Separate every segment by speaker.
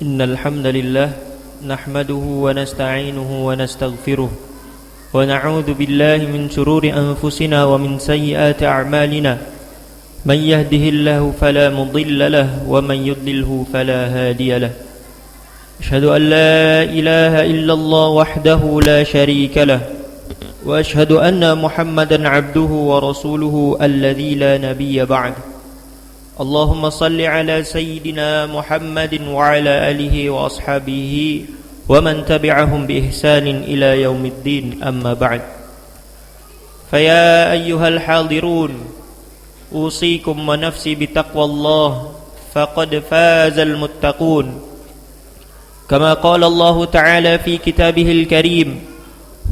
Speaker 1: Innal hamdalillah nahmaduhu wa nasta'inuhu wa nastaghfiruh wa na'udzu billahi min shururi anfusina wa min sayyiati a'malina man yahdihillahu fala mudilla lahu wa man yudlilhu fala hadiya lahu ashhadu an la ilaha illallah wahdahu la sharika lahu wa ashhadu anna Muhammadan 'abduhu wa rasuluhu alladzi la nabiyya ba'dahu Allahumma salli ala sayyidina Muhammadin wa ala alihi wa ashabihi wa man tabi'ahum bi ihsanin ila yaumiddin amma ba'd. Faya ayyuhal hadirun usikum wa nafsi bitaqwallah faqad fazal muttaqun. Kama qala Allah Ta'ala fi kitabihil karim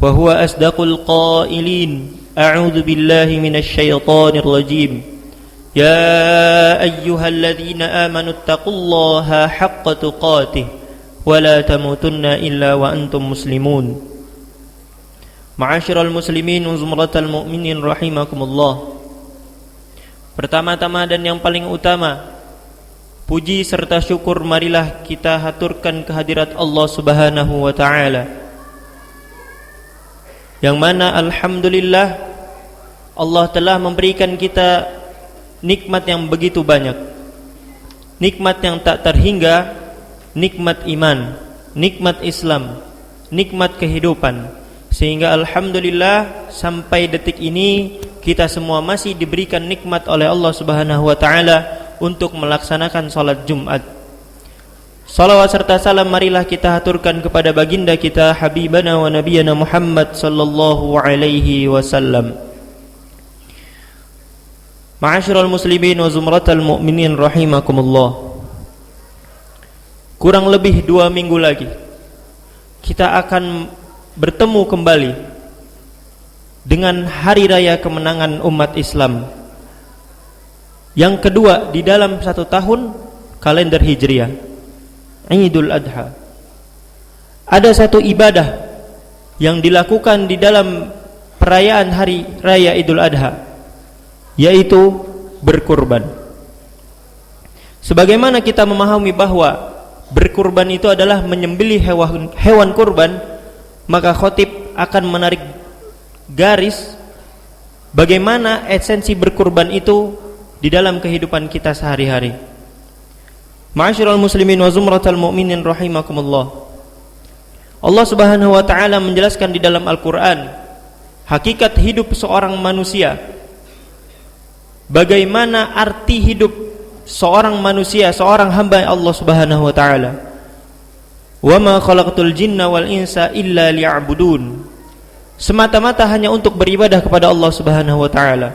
Speaker 1: wa huwa asdaqul qailin. A'udzu billahi minasy syaithanir rajim. يا أيها الذين آمنوا اتقوا الله حق تقاته ولا تموتن إلا وأنتم مسلمون معاشر المسلمين وزمرة المؤمنين رحمكم الله. Pertama-tama dan yang paling utama, puji serta syukur marilah kita haturkan kehadirat Allah Subhanahu wa Ta'ala, yang mana alhamdulillah Allah telah memberikan kita nikmat yang begitu banyak, nikmat yang tak terhingga, nikmat iman, nikmat Islam, nikmat kehidupan, sehingga alhamdulillah sampai detik ini kita semua masih diberikan nikmat oleh Allah Subhanahu wa Ta'ala untuk melaksanakan salat Jumat. Salawat serta salam marilah kita haturkan kepada baginda kita habibana wa nabiyana Muhammad sallallahu alaihi wasallam. Ma'asyiral muslimin wa zumratal mu'minin rahimakumullah. Kurang lebih 2 minggu lagi kita akan bertemu kembali dengan hari raya kemenangan umat Islam yang kedua di dalam 1 tahun kalender Hijriah, Idul Adha. Ada satu ibadah yang dilakukan di dalam perayaan hari raya Idul Adha, yaitu berkurban. Sebagaimana kita memahami bahwa berkurban itu adalah menyembelih hewan kurban, maka khatib akan menarik garis bagaimana esensi berkurban itu di dalam kehidupan kita sehari-hari. Ma'asyiral muslimin wa zumratal mu'minin rahimakumullah. Allah Subhanahu wa Ta'ala menjelaskan di dalam Al-Qur'an hakikat hidup seorang manusia, bagaimana arti hidup seorang manusia, seorang hamba Allah Subhanahu wa Ta'ala. Wa ma khalaqtul jinna wal insa illa liya'budun. Semata-mata hanya untuk beribadah kepada Allah Subhanahu wa Ta'ala.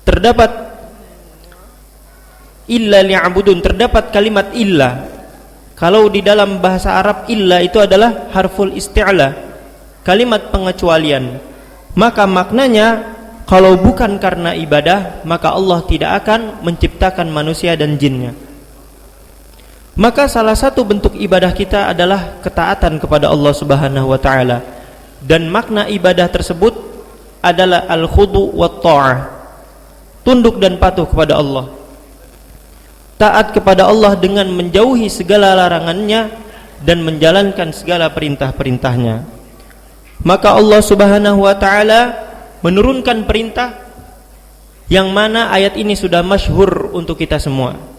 Speaker 1: Terdapat illa liya'budun, terdapat kalimat illa. Kalau di dalam bahasa Arab illa itu adalah harful isti'la, kalimat pengecualian. Maka maknanya kalau bukan karena ibadah, maka Allah tidak akan menciptakan manusia dan jinnya. Maka salah satu bentuk ibadah kita adalah ketaatan kepada Allah Subhanahu wa Ta'ala. Dan makna ibadah tersebut adalah al-khudu wa ta'ah, tunduk dan patuh kepada Allah, taat kepada Allah dengan menjauhi segala larangannya dan menjalankan segala perintah-perintahnya. Maka Allah Subhanahu wa Ta'ala menurunkan perintah yang mana ayat ini sudah masyhur untuk kita semua.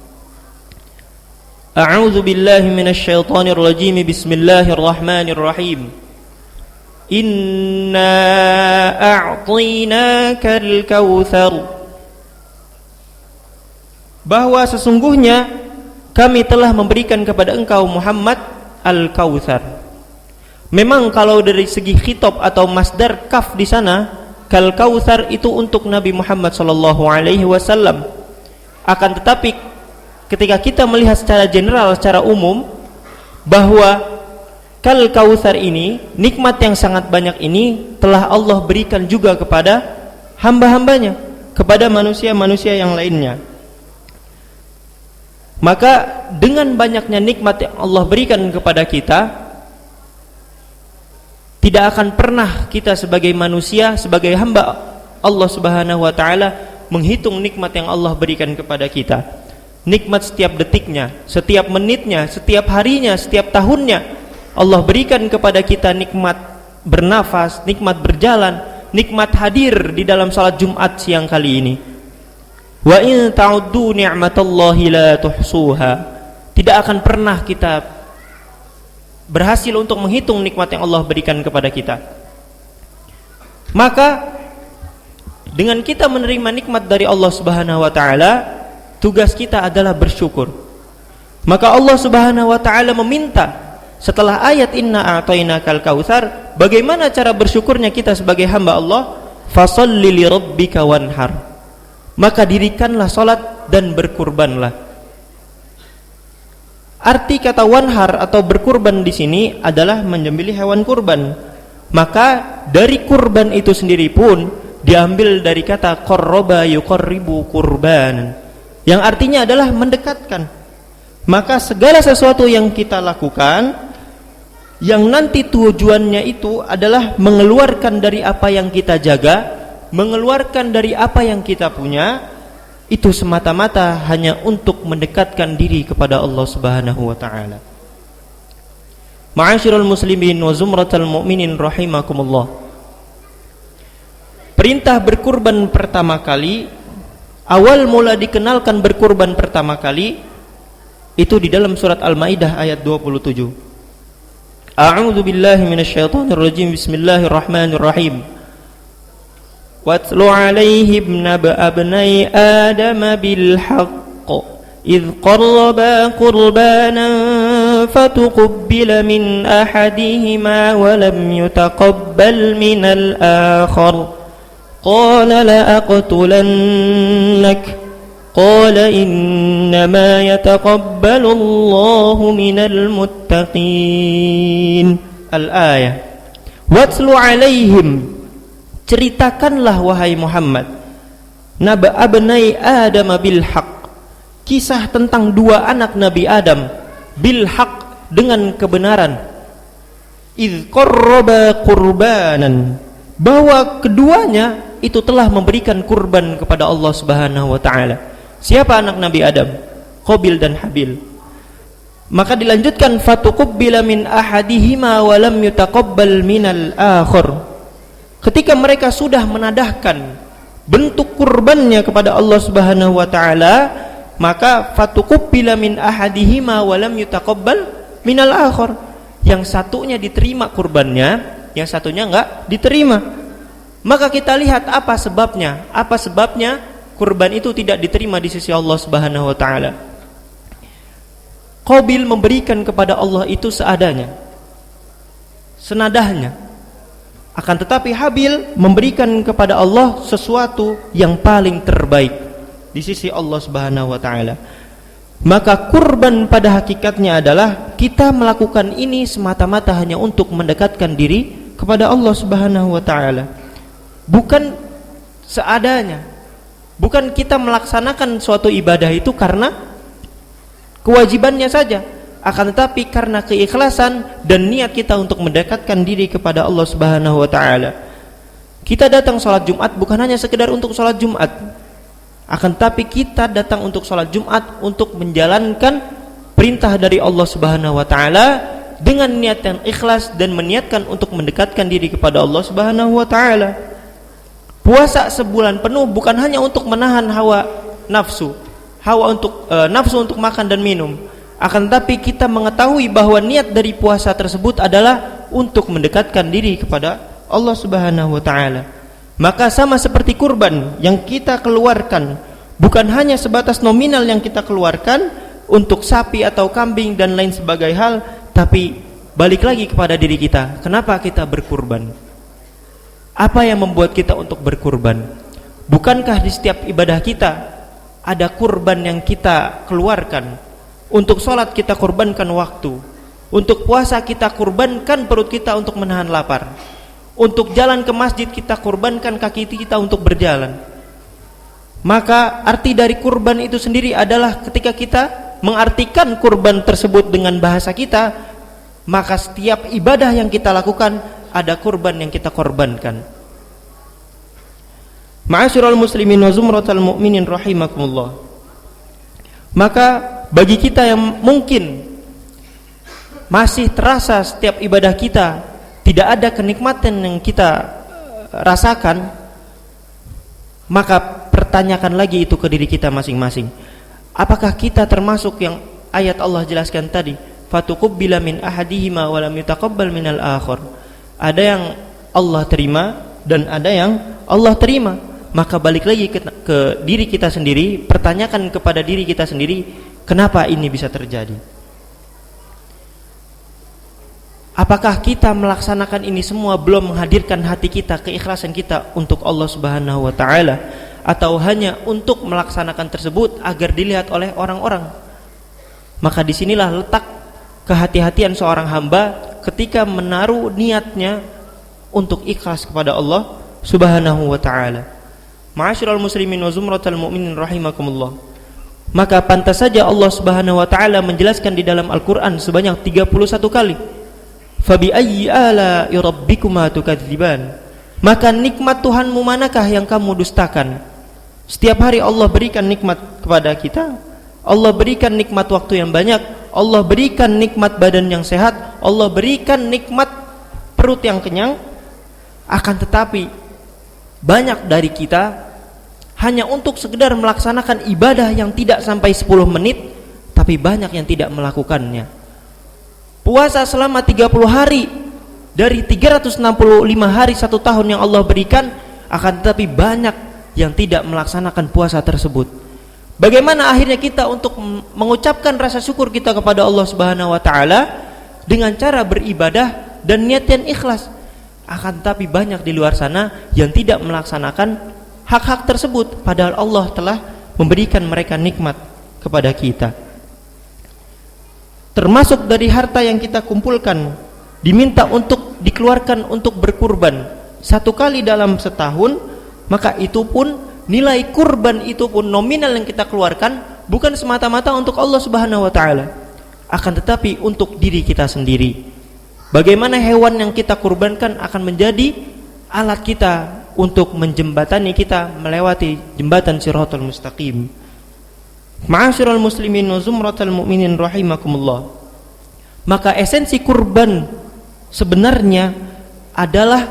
Speaker 1: A'udzu billahi minasy syaithanir rajim. Bismillahirrahmanirrahim. Inna a'tainakal kautsar. Bahwa sesungguhnya kami telah memberikan kepada engkau Muhammad al-kautsar. Memang kalau dari segi khitab atau masdar kaf di sana, kal kautsar itu untuk Nabi Muhammad sallallahu alaihi wasallam. Akan tetapi ketika kita melihat secara general, secara umum, bahwa kal kautsar ini, nikmat yang sangat banyak ini telah Allah berikan juga kepada hamba-hambanya, kepada manusia-manusia yang lainnya. Maka dengan banyaknya nikmat yang Allah berikan kepada kita, tidak akan pernah kita sebagai manusia, sebagai hamba Allah Subhanahu wa Ta'ala menghitung nikmat yang Allah berikan kepada kita. nikmat setiap detiknya, setiap menitnya, setiap harinya, setiap tahunnya. Allah berikan kepada kita nikmat bernafas, nikmat berjalan, nikmat hadir di dalam salat Jumat siang kali ini. Wa in ta'uddu ni'matallahi la tuhsuha. Tidak akan pernah kita berhasil untuk menghitung nikmat yang Allah berikan kepada kita. Maka dengan kita menerima nikmat dari Allah Subhanahu wa taala, tugas kita adalah bersyukur. Maka Allah Subhanahu wa taala meminta setelah ayat inna a'tainakal kautsar, bagaimana cara bersyukurnya kita sebagai hamba Allah? Fasholli li rabbika wanhar. Maka dirikanlah salat dan berkurbanlah. Arti kata wanhar atau berkurban di sini adalah menyembelih hewan kurban. Maka dari kurban itu sendiri pun diambil dari kata qarraba yuqarribu qurbanan, yang artinya adalah mendekatkan. Maka segala sesuatu yang kita lakukan yang nanti tujuannya itu adalah mengeluarkan dari apa yang kita jaga, mengeluarkan dari apa yang kita punya, itu semata-mata hanya untuk mendekatkan diri kepada Allah Subhanahu wa taala. Ma'asyiral muslimin wa zumratal mu'minin rahimakumullah. Perintah berkurban pertama kali, awal mula dikenalkan berkurban pertama kali itu di dalam surat Al-Maidah ayat 27. A'udzu billahi minasyaitonir rajim. Bismillahirrahmanirrahim. Watlu 'alaihim nab'a abnai Adam bil haqq idh qarraba qurbanan fatuqabbala min ahadihima wa lam yutaqabbal min al-akhar qala la aqtulannak qala innama yataqabbalu Allahu minal muttaqin. Al-ayah. Watlu 'alaihim, ceritakanlah wahai Muhammad, naba abnai Adam bil haq, kisah tentang dua anak Nabi Adam, bil haq, dengan kebenaran. Idz qarraba qurbanan, bahwa keduanya itu telah memberikan kurban kepada Allah Subhanahu wa taala. Siapa anak Nabi Adam? Qabil dan Habil. Maka dilanjutkan fatuqabbala min ahadihima wa lam yutaqabbal minal akhar. Ketika mereka sudah menadahkan bentuk kurbannya kepada Allah Subhanahu wa taala, maka fatuqabbala min ahadihima wa lam yutaqabbal minal akhar. Yang satunya diterima kurbannya, yang satunya enggak diterima. Maka kita lihat apa sebabnya? Apa sebabnya kurban itu tidak diterima di sisi Allah Subhanahu wa taala? Qabil memberikan kepada Allah itu seadanya, senadahnya. Akan tetapi Habil memberikan kepada Allah sesuatu yang paling terbaik di sisi Allah Subhanahu wa taala. Maka kurban pada hakikatnya adalah kita melakukan ini semata-mata hanya untuk mendekatkan diri kepada Allah Subhanahu wa taala. Bukan seadanya. Bukan kita melaksanakan suatu ibadah itu karena kewajibannya saja, akan tetapi karena keikhlasan dan niat kita untuk mendekatkan diri kepada Allah Subhanahu wa taala. Kita datang salat Jumat bukan hanya sekedar untuk salat Jumat, akan tetapi kita datang untuk salat Jumat untuk menjalankan perintah dari Allah Subhanahu wa taala dengan niat yang ikhlas dan meniatkan untuk mendekatkan diri kepada Allah Subhanahu wa taala. Puasa sebulan penuh bukan hanya untuk menahan hawa nafsu untuk makan dan minum, akan tetapi kita mengetahui bahwa niat dari puasa tersebut adalah untuk mendekatkan diri kepada Allah Subhanahu wa taala. Maka sama seperti kurban yang kita keluarkan, bukan hanya sebatas nominal yang kita keluarkan untuk sapi atau kambing dan lain sebagai hal, tapi balik lagi kepada diri kita. Kenapa kita berkurban? Apa yang membuat kita untuk berkurban? Bukankah di setiap ibadah kita ada kurban yang kita keluarkan? Untuk sholat kita kurbankan waktu, untuk puasa kita kurbankan perut kita untuk menahan lapar, untuk jalan ke masjid kita kurbankan kaki kita untuk berjalan. Maka arti dari kurban itu sendiri adalah ketika kita mengartikan kurban tersebut dengan bahasa kita, maka setiap ibadah yang kita lakukan ada kurban yang kita korbankan. Ma'asyiral muslimin wa zumratal mu'minin rahimakumullah. Maka bagi kita yang mungkin masih terasa setiap ibadah kita tidak ada kenikmatan yang kita rasakan, maka pertanyakan lagi itu ke diri kita masing-masing. Apakah kita termasuk yang ayat Allah jelaskan tadi, fatuqabbila min ahadihima wa lam yutaqabbal minal akhar. Ada yang Allah terima dan ada yang Allah terima. Maka balik lagi ke diri kita sendiri, pertanyakan kepada diri kita sendiri, kenapa ini bisa terjadi? Apakah kita melaksanakan ini semua belum menghadirkan hati kita, keikhlasan kita untuk Allah Subhanahu wa taala, atau hanya untuk melaksanakan tersebut agar dilihat oleh orang-orang? Maka disinilah letak kehati-hatian seorang hamba ketika menaruh niatnya untuk ikhlas kepada Allah Subhanahu wa taala. Ma'asyiral muslimin wa zumratal mu'minin rahimakumullah. Maka pantas saja Allah Subhanahu wa taala menjelaskan di dalam Al-Qur'an sebanyak 31 kali. Fabi ayyi ala'i rabbikuma tukadziban. Maka nikmat Tuhanmu manakah yang kamu dustakan? Setiap hari Allah berikan nikmat kepada kita. Allah berikan nikmat waktu yang banyak, Allah berikan nikmat badan yang sehat, Allah berikan nikmat perut yang kenyang. Akan tetapi banyak dari kita hanya untuk sekedar melaksanakan ibadah yang tidak sampai 10 menit, tapi banyak yang tidak melakukannya. Puasa selama 30 hari dari 365 hari 1 tahun yang Allah berikan, akan tetapi banyak yang tidak melaksanakan puasa tersebut. Bagaimana akhirnya kita untuk mengucapkan rasa syukur kita kepada Allah Subhanahu wa taala dengan cara beribadah dan niat yang ikhlas? Akan tetapi banyak di luar sana yang tidak melaksanakan hak-hak tersebut, padahal Allah telah memberikan mereka nikmat kepada kita. Termasuk dari harta yang kita kumpulkan, diminta untuk dikeluarkan untuk berkurban 1 kali dalam setahun, maka itu pun nilai kurban itu pun nominal yang kita keluarkan bukan semata-mata untuk Allah Subhanahu wa taala, akan tetapi untuk diri kita sendiri. Bagaimana hewan yang kita kurbankan akan menjadi alat kita untuk menjembatani kita melewati jembatan Shiratal Mustaqim. Ma'asyiral muslimin wa zumratal mu'minin rahimakumullah. Maka esensi kurban sebenarnya adalah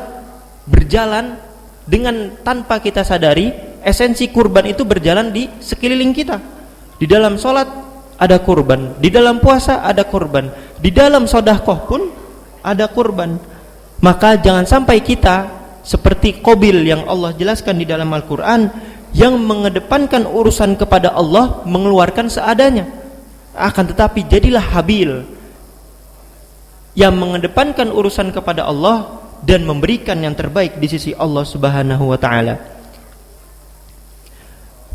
Speaker 1: berjalan dengan tanpa kita sadari. Esensi kurban itu berjalan di sekeliling kita. Di dalam sholat ada kurban, di dalam puasa ada kurban, di dalam sedekah pun ada kurban. Maka jangan sampai kita seperti Qabil yang Allah jelaskan di dalam Al-Quran, yang mengedepankan urusan kepada Allah, mengeluarkan seadanya. Akan tetapi jadilah Habil yang mengedepankan urusan kepada Allah dan memberikan yang terbaik di sisi Allah Subhanahu wa taala.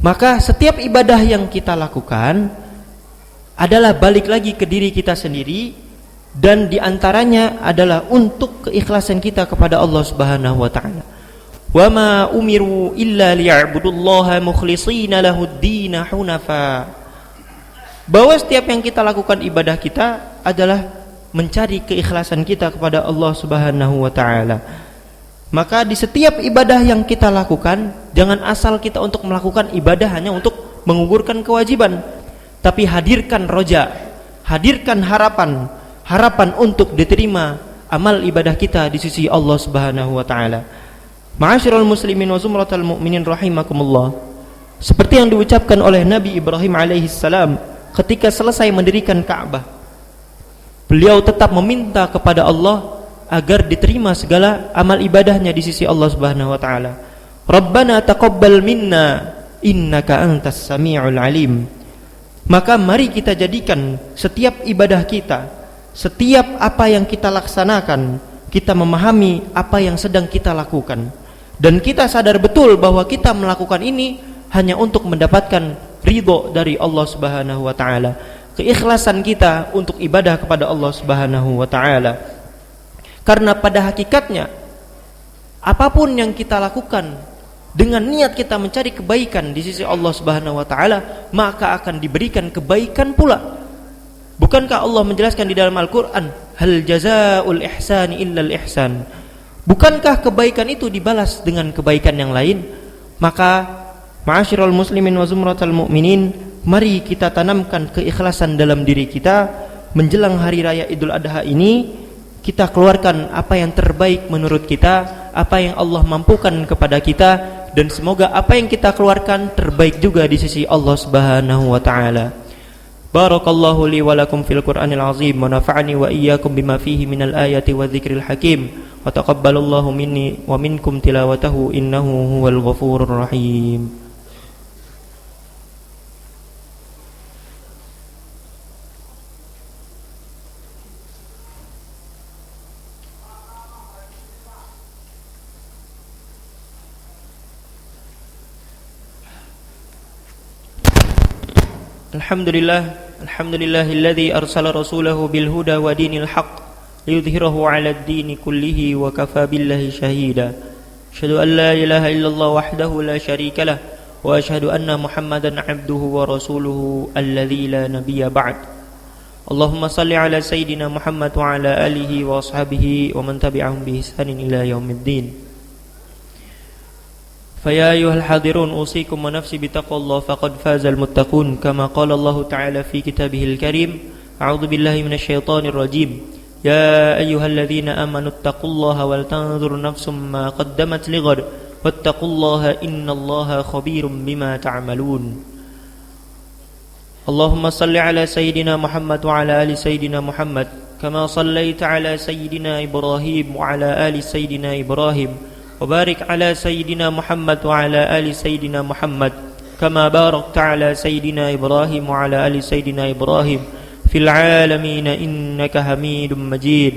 Speaker 1: Maka setiap ibadah yang kita lakukan adalah balik lagi ke diri kita sendiri, dan diantaranya adalah untuk keikhlasan kita kepada Allah Subhanahu wa taala. Wa ma umiru illa liya'budullaha mukhlishina lahud-din hunafa. Bahwa setiap yang kita lakukan ibadah kita adalah mencari keikhlasan kita kepada Allah Subhanahu wa taala. Maka di setiap ibadah yang kita lakukan, jangan asal kita untuk melakukan ibadah hanya untuk menggugurkan kewajiban, tapi hadirkan roja, hadirkan harapan untuk diterima amal ibadah kita di sisi Allah Subhanahu wa taala. Ma'asyiral muslimin wa zumratal mu'minin rahimakumullah. Seperti yang diucapkan oleh Nabi Ibrahim alaihi salam ketika selesai mendirikan Ka'bah, beliau tetap meminta kepada Allah agar diterima segala amal ibadahnya di sisi Allah Subhanahu wa taala. Rabbana taqabbal minna innaka antas samiul alim. Maka mari kita jadikan setiap ibadah kita, setiap apa yang kita laksanakan, kita memahami apa yang sedang kita lakukan, dan kita sadar betul bahwa kita melakukan ini hanya untuk mendapatkan ridho dari Allah Subhanahu wa taala. Keikhlasan kita untuk ibadah kepada Allah Subhanahu wa taala. Karena pada hakikatnya apapun yang kita lakukan dengan niat kita mencari kebaikan di sisi Allah Subhanahu wa taala, maka akan diberikan kebaikan pula. Bukankah Allah menjelaskan di dalam Al-Qur'an, hal jazaa'ul ihsani illal ihsan? Bukankah kebaikan itu dibalas dengan kebaikan yang lain? Maka ma'asyiral muslimin wa zumratal mu'minin, mari kita tanamkan keikhlasan dalam diri kita. Menjelang hari raya Idul Adha ini, kita keluarkan apa yang terbaik menurut kita, apa yang Allah mampukan kepada kita, dan semoga apa yang kita keluarkan terbaik juga di sisi Allah Subhanahu wa taala. Barakallahu li wa lakum fil Qur'anil azim wa nafa'ani wa iyyakum bima fihi minal ayati wa dzikril hakim wa taqabbalallahu minni wa minkum tilawatahu innahu huwal ghafurur rahim. Alhamdulillahilladzi arsala rasulahu bil huda wa dinil haqq liyudhhirahu 'alad dini kullihi wa kafa billahi shahida. Asyhadu an la ilaha illallah wahdahu la syarika lah wa asyhadu anna Muhammadan 'abduhu wa rasuluhu alladzi la nabiyya ba'd. Allahumma shalli 'ala sayyidina Muhammad wa 'ala alihi wa ashabihi wa man tabi'ahum bi ihsanin ila yaumiddin. فيا أيها الحاضرون أوصيكم ونفسي بتقوى الله فقد فاز المتقون كما قال الله تعالى في كتابه الكريم أعوذ بالله من الشيطان الرجيم يا أيها الذين آمنوا اتقوا الله ولتنظر نفس ما قدمت لغد واتقوا الله إن الله خبير بما تعملون اللهم صل على سيدنا محمد وعلى آل سيدنا محمد كما صليت على سيدنا إبراهيم وعلى آل سيدنا إبراهيم وبارك على سيدنا محمد وعلى آل سيدنا محمد كما باركت على سيدنا إبراهيم وعلى آل سيدنا إبراهيم في العالمين إنك حميد مجيد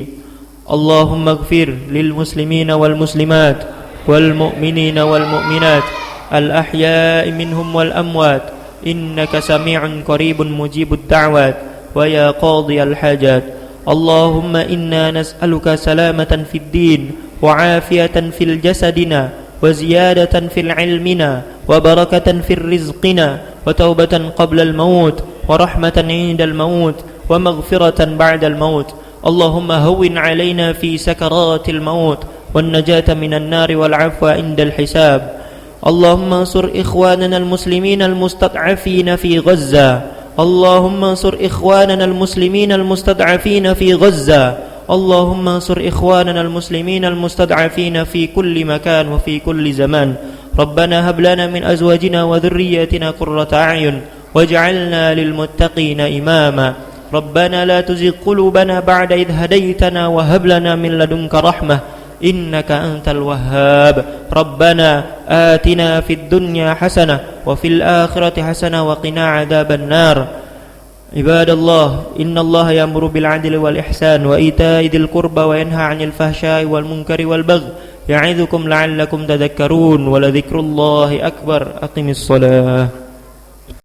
Speaker 1: اللهم اغفر للمسلمين والمسلمات والمؤمنين والمؤمنات الأحياء منهم والأموات إنك سميع قريب مجيب الدعوات ويا قاضي الحاجات اللهم إنا نسألك سلامة في الدين وعافية في الجسدنا وزيادة في العلمنا وبركة في رزقنا وتوبة قبل الموت ورحمة عند الموت ومغفرة بعد الموت اللهم هون علينا في سكرات الموت والنجاة من النار والعفو عند الحساب اللهم انصر إخواننا المسلمين المستضعفين في غزة اللهم انصر إخواننا المسلمين المستضعفين في غزة اللهم انصر إخواننا المسلمين المستضعفين في كل مكان وفي كل زمان ربنا هب لنا من أزواجنا وذرياتنا قرة أعين واجعلنا للمتقين إماما ربنا لا تزغ قلوبنا بعد إذ هديتنا وهب لنا من لدنك رحمة إنك أنت الوهاب ربنا آتنا في الدنيا حسنة وفي الآخرة حسنة وقنا عذاب النار عباد الله إن الله يأمر بالعدل والإحسان وإيتاء ذي القربى وينهى عن الفحشاء والمنكر والبغي يعظكم لعلكم تذكرون ولذكر الله أكبر أقم الصلاة